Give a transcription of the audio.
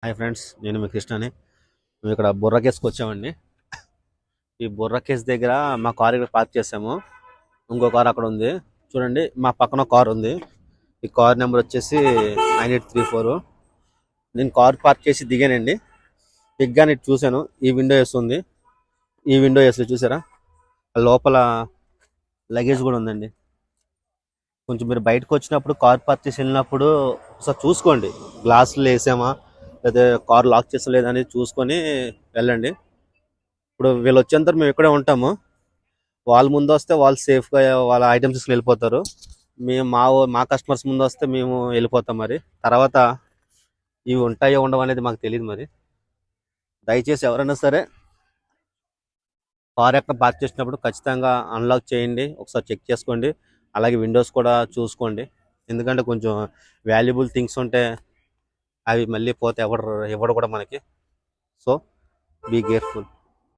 Hi friends, నేను మీ కృష్ణని. మేము ఇక్కడ బుర్రా కేస్కి వచ్చామండి. ఈ బుర్రా కేస్ దగ్గర మా కార్ ఇక్కడ పార్క్ చేసాము. ఇంకో కార్ అక్కడ ఉంది చూడండి. మా పక్కన కార్ ఉంది. ఈ కార్ నెంబర్ వచ్చేసి 9834. నేను కార్ పార్క్ చేసి దిగానండి. దిగ్గానే ఇటు చూశాను, ఈ విండో వేస్తుంది. ఈ విండో వేస్తే చూసారా, లోపల లగేజ్ కూడా ఉందండి. కొంచెం మీరు బయటకు వచ్చినప్పుడు కార్ పార్క్ చేసి వెళ్ళినప్పుడు ఒకసారి చూసుకోండి, గ్లాసులు వేసామా లేదా కార్ లాక్ చేసలేదా అనేది చూసుకొని వెళ్ళండి. ఇప్పుడు వీళ్ళు వచ్చేంత మేము ఇక్కడే ఉంటాము. వాళ్ళు ముందు వస్తే వాళ్ళు సేఫ్గా వాళ్ళ ఐటమ్స్ తీసుకుని వెళ్ళిపోతారు. మేము మా కస్టమర్స్ ముందు వస్తే మేము వెళ్ళిపోతాం. మరి తర్వాత ఇవి ఉంటాయో ఉండవు అనేది మాకు తెలియదు. మరి దయచేసి ఎవరైనా సరే కార్ ఎక్కడ పార్క్ చేసినప్పుడు ఖచ్చితంగా అన్లాక్ చేయండి, ఒకసారి చెక్ చేసుకోండి. అలాగే విండోస్ కూడా చూసుకోండి. ఎందుకంటే కొంచెం వాల్యుబుల్ థింగ్స్ ఉంటే అవి మళ్ళీ పోతే ఎవడు కూడా మనకి. So be careful.